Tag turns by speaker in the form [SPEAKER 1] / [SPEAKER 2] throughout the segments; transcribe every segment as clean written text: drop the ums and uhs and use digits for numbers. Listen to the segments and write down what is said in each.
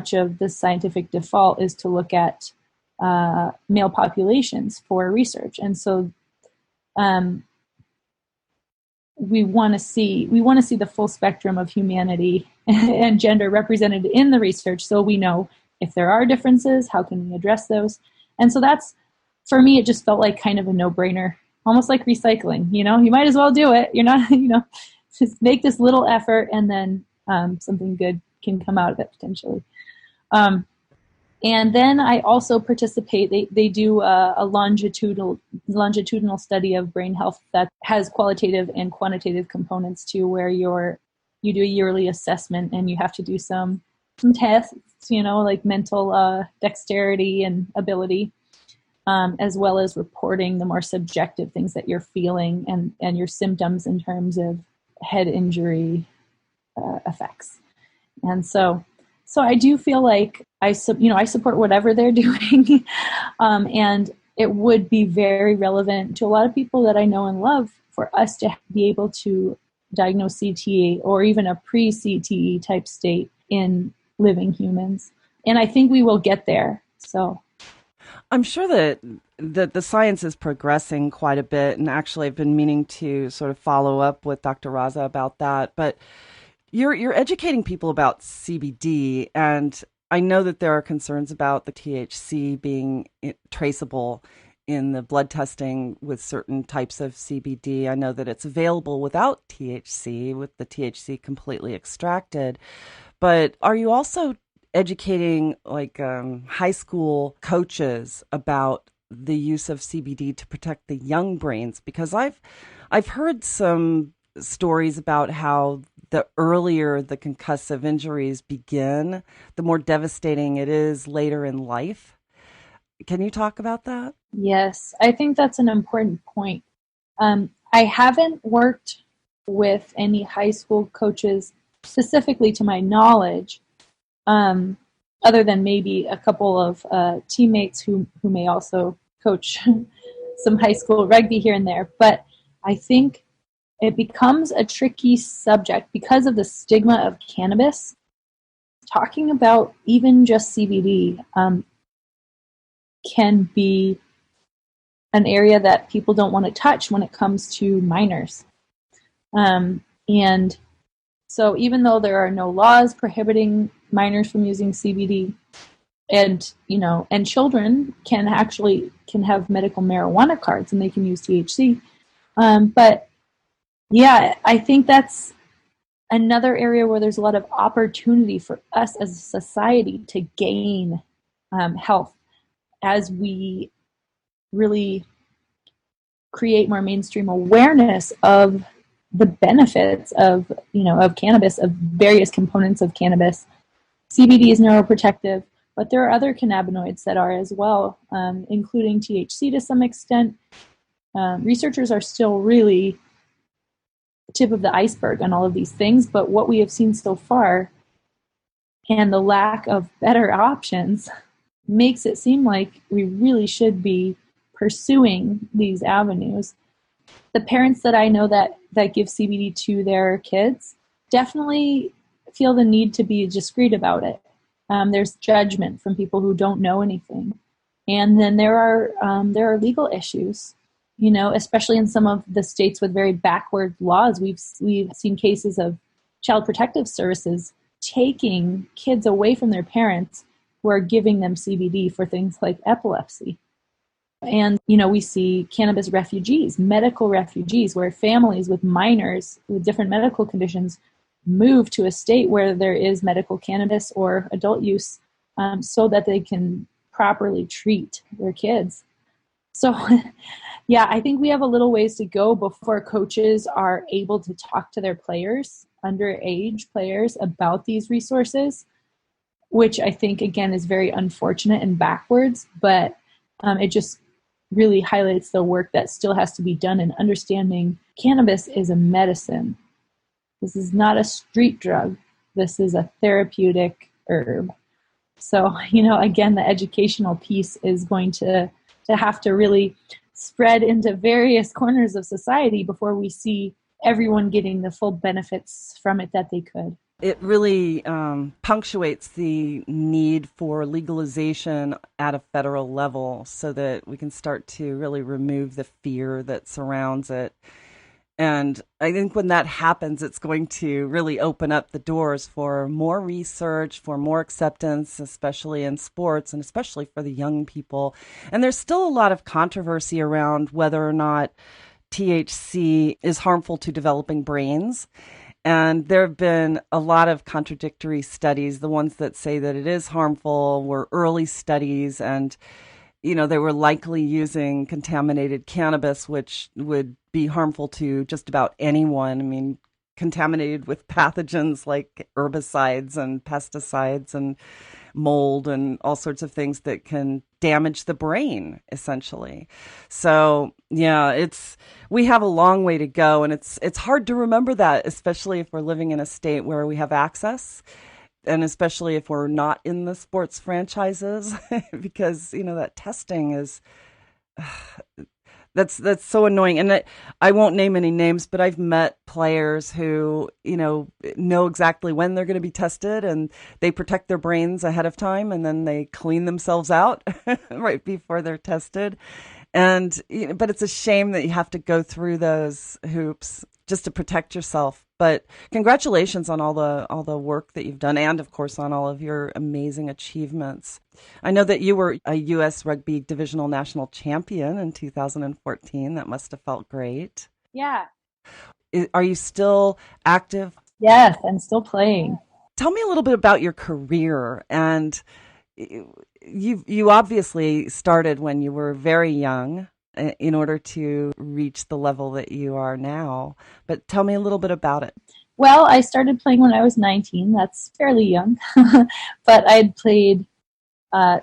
[SPEAKER 1] much of the scientific default is to look at male populations for research. And so we want to see the full spectrum of humanity and gender represented in the research, so we know if there are differences, how can we address those. And so that's, for me, it just felt like kind of a no-brainer, almost like recycling. You might as well do it. You're not, just make this little effort, and then something good can come out of it potentially. And then I also participate. They do a longitudinal study of brain health that has qualitative and quantitative components too, where you do a yearly assessment and you have to do some tests, like mental dexterity and ability, as well as reporting the more subjective things that you're feeling and your symptoms in terms of head injury effects. And so I do feel like I support whatever they're doing, and it would be very relevant to a lot of people that I know and love for us to be able to diagnose CTE or even a pre-CTE type state in living humans. And I think we will get there. So
[SPEAKER 2] I'm sure that the science is progressing quite a bit, and actually I've been meaning to sort of follow up with Dr. Raza about that. But you're educating people about CBD, and I know that there are concerns about the THC being traceable in the blood testing with certain types of CBD. I know that it's available without THC, with the THC completely extracted. But are you also educating high school coaches about the use of CBD to protect the young brains? Because I've heard some stories about how the earlier the concussive injuries begin, the more devastating it is later in life. Can you talk about that?
[SPEAKER 1] Yes, I think that's an important point. I haven't worked with any high school coaches specifically to my knowledge, other than maybe a couple of teammates who may also coach some high school rugby here and there. But I think it becomes a tricky subject because of the stigma of cannabis. Talking about even just CBD can be an area that people don't want to touch when it comes to minors. And so even though there are no laws prohibiting minors from using CBD, and children can have medical marijuana cards and they can use THC. But yeah, I think that's another area where there's a lot of opportunity for us as a society to gain health as we really create more mainstream awareness of the benefits of cannabis, of various components of cannabis. CBD is neuroprotective, but there are other cannabinoids that are as well, including THC to some extent. Researchers are still really tip of the iceberg on all of these things, but what we have seen so far and the lack of better options makes it seem like we really should be pursuing these avenues. The parents that I know that give CBD to their kids definitely feel the need to be discreet about it. There's judgment from people who don't know anything. And then there are legal issues. Especially in some of the states with very backward laws, we've seen cases of child protective services taking kids away from their parents who are giving them CBD for things like epilepsy. And, we see cannabis refugees, medical refugees, where families with minors with different medical conditions move to a state where there is medical cannabis or adult use so that they can properly treat their kids. So, yeah, I think we have a little ways to go before coaches are able to talk to their players, underage players, about these resources, which I think, again, is very unfortunate and backwards, but it just really highlights the work that still has to be done in understanding cannabis is a medicine. This is not a street drug. This is a therapeutic herb. So, again, the educational piece is going to have to really spread into various corners of society before we see everyone getting the full benefits from it that they could.
[SPEAKER 2] it really punctuates the need for legalization at a federal level so that we can start to really remove the fear that surrounds it. And I think when that happens, it's going to really open up the doors for more research, for more acceptance, especially in sports and especially for the young people. And there's still a lot of controversy around whether or not THC is harmful to developing brains. And there have been a lot of contradictory studies. The ones that say that it is harmful were early studies, and they were likely using contaminated cannabis, which would be harmful to just about anyone. I mean, contaminated with pathogens like herbicides and pesticides and mold and all sorts of things that can damage the brain, essentially. So, yeah, we have a long way to go, and it's hard to remember that, especially if we're living in a state where we have access. And especially if we're not in the sports franchises, because that testing is that's so annoying. And I won't name any names, but I've met players who know exactly when they're going to be tested, and they protect their brains ahead of time, and then they clean themselves out right before they're tested. And but it's a shame that you have to go through those hoops just to protect yourself. But congratulations on all the work that you've done, and of course on all of your amazing achievements. I know that you were a U.S. Rugby Divisional National Champion in 2014. That must have felt great.
[SPEAKER 1] Yeah.
[SPEAKER 2] Are you still active?
[SPEAKER 1] Yes, I'm still playing.
[SPEAKER 2] Tell me a little bit about your career. And you obviously started when you were very young in order to reach the level that you are now. But tell me a little bit about it.
[SPEAKER 1] Well, I started playing when I was 19. That's fairly young. But I'd played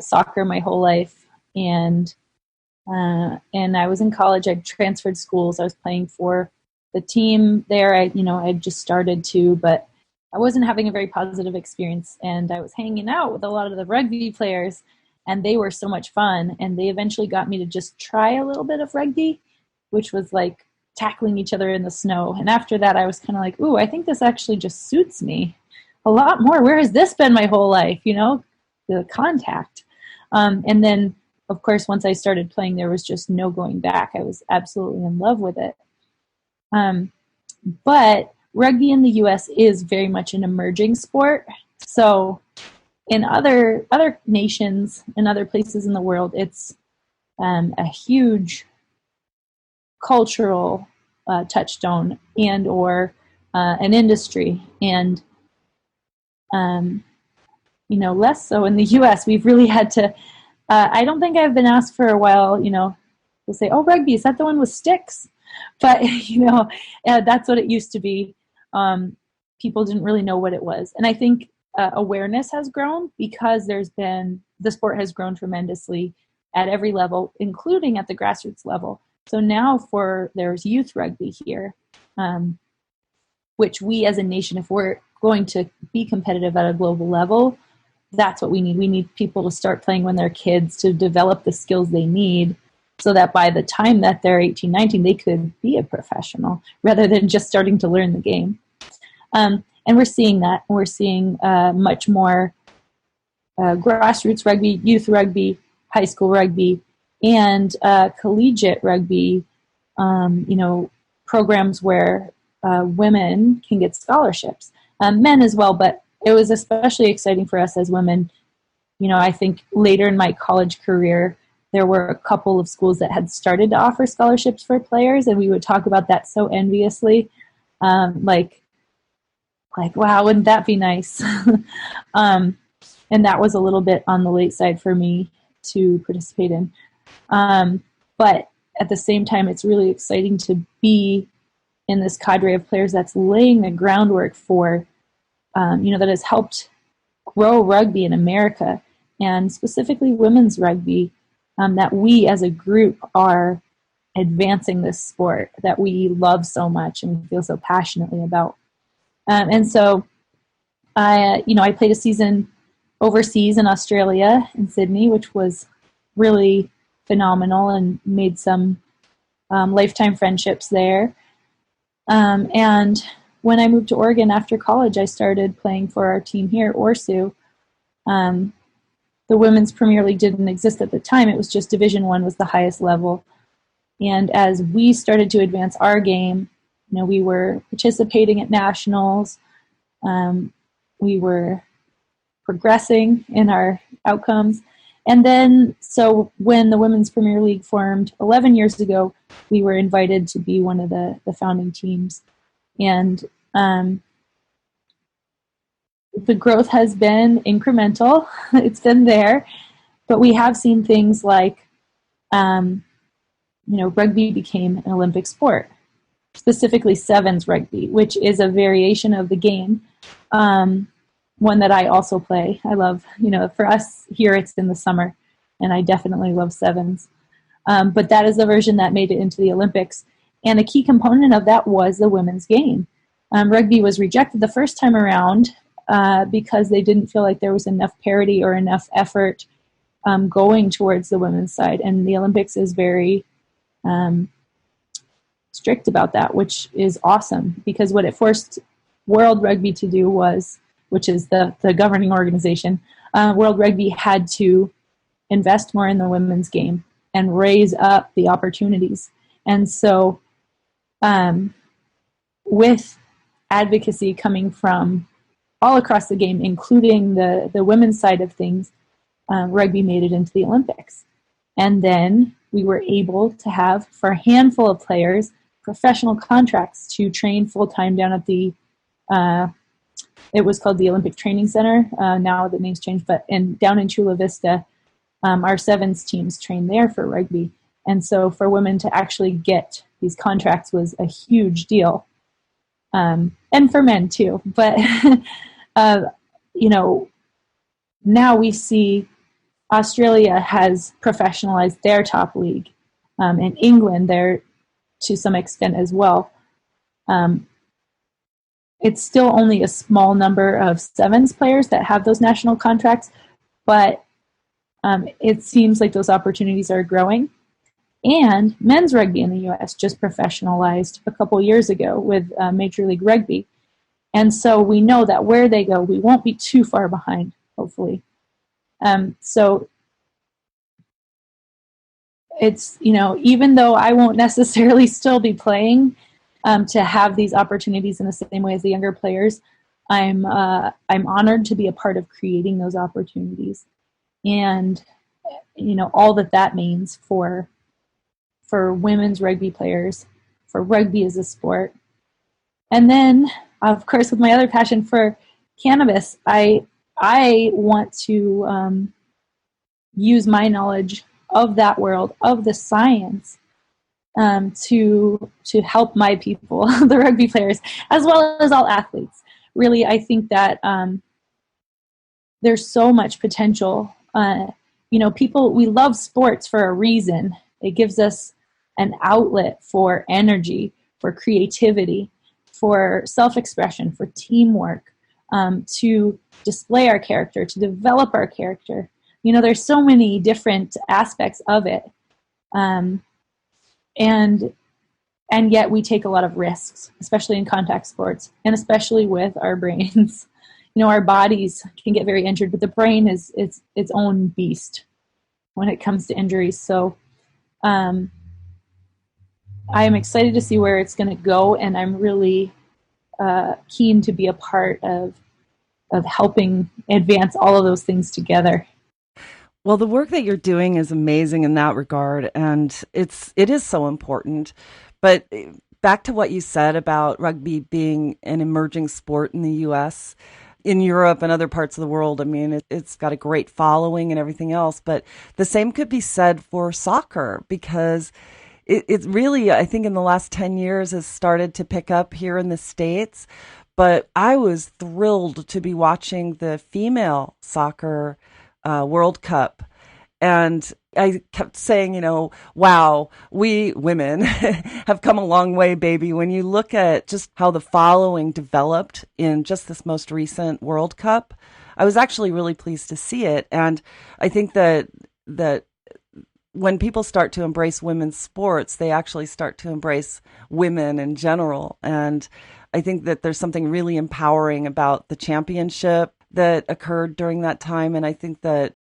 [SPEAKER 1] soccer my whole life. And I was in college. I transferred schools. I was playing for the team there. I'd just started to, but I wasn't having a very positive experience. And I was hanging out with a lot of the rugby players, and they were so much fun. And they eventually got me to just try a little bit of rugby, which was like tackling each other in the snow. And after that, I was kind of like, ooh, I think this actually just suits me a lot more. Where has this been my whole life? The contact. And then, of course, once I started playing, there was just no going back. I was absolutely in love with it. But rugby in the U.S. is very much an emerging sport. So in other nations and other places in the world, it's a huge cultural touchstone and or an industry. And, less so in the U.S. We've really had to, I don't think I've been asked for a while, they'll say, oh, rugby, is that the one with sticks? But, that's what it used to be. People didn't really know what it was. And I think awareness has grown because the sport has grown tremendously at every level, including at the grassroots level. So now there's youth rugby here, which we as a nation, if we're going to be competitive at a global level, that's what we need. We need people to start playing when they're kids to develop the skills they need so that by the time that they're 18, 19, they could be a professional rather than just starting to learn the game. And we're seeing that. We're seeing much more grassroots rugby, youth rugby, high school rugby, and collegiate rugby, programs where women can get scholarships. Men as well, but it was especially exciting for us as women. I think later in my college career, there were a couple of schools that had started to offer scholarships for players, and we would talk about that so enviously. Like, wow, wouldn't that be nice? And that was a little bit on the late side for me to participate in. But at the same time, it's really exciting to be in this cadre of players that's laying the groundwork for, that has helped grow rugby in America, and specifically women's rugby, that we as a group are advancing this sport that we love so much and feel so passionately about. And so I played a season overseas in Australia, in Sydney, which was really phenomenal and made some lifetime friendships there. And when I moved to Oregon after college, I started playing for our team here, ORSU. Um, the Women's Premier League didn't exist at the time. It was just Division One was the highest level. And as we started to advance our game, we were participating at nationals. We were progressing in our outcomes. And then, so when the Women's Premier League formed 11 years ago, we were invited to be one of the founding teams. And the growth has been incremental. It's been there. But we have seen things like, rugby became an Olympic sport, specifically sevens rugby, which is a variation of the game. One that I also play. I love, for us here it's in the summer, and I definitely love sevens. But that is the version that made it into the Olympics. And a key component of that was the women's game. Rugby was rejected the first time around because they didn't feel like there was enough parity or enough effort going towards the women's side. And the Olympics is very strict about that, which is awesome, because what it forced World Rugby to do was, which is the governing organization, World Rugby had to invest more in the women's game and raise up the opportunities. And so with advocacy coming from all across the game, including the women's side of things, rugby made it into the Olympics. And then we were able to have, for a handful of players, professional contracts to train full-time down at the it was called the Olympic Training Center. Now the name's changed, but down in Chula Vista, our sevens teams train there for rugby. And so for women to actually get these contracts was a huge deal. And for men too. But, now we see Australia has professionalized their top league, and England there to some extent as well. It's still only a small number of sevens players that have those national contracts, but it seems like those opportunities are growing. And men's rugby in the U.S. just professionalized a couple years ago with Major League Rugby. And so we know that where they go, we won't be too far behind, hopefully. So it's, even though I won't necessarily still be playing, to have these opportunities in the same way as the younger players, I'm honored to be a part of creating those opportunities, and all that means for women's rugby players, for rugby as a sport, and then of course with my other passion for cannabis, I want to use my knowledge of that world, of the science, to help my people, the rugby players, as well as all athletes. Really, I think that there's so much potential. We love sports for a reason. It gives us an outlet for energy, for creativity, for self-expression, for teamwork, to display our character, to develop our character. There's so many different aspects of it. And yet we take a lot of risks, especially in contact sports, and especially with our brains. Our bodies can get very injured, but the brain is its own beast when it comes to injuries. So I am excited to see where it's going to go, and I'm really keen to be a part of helping advance all of those things together.
[SPEAKER 2] Well, the work that you're doing is amazing in that regard, and it is so important. But back to what you said about rugby being an emerging sport in the U.S., in Europe and other parts of the world, I mean, it's got a great following and everything else. But the same could be said for soccer, because it really, I think in the last 10 years has started to pick up here in the States. But I was thrilled to be watching the female soccer World Cup. And I kept saying, wow, we women have come a long way, baby. When you look at just how the following developed in just this most recent World Cup, I was actually really pleased to see it. And I think that when people start to embrace women's sports, they actually start to embrace women in general. And I think that there's something really empowering about the championship that occurred during that time. And I think that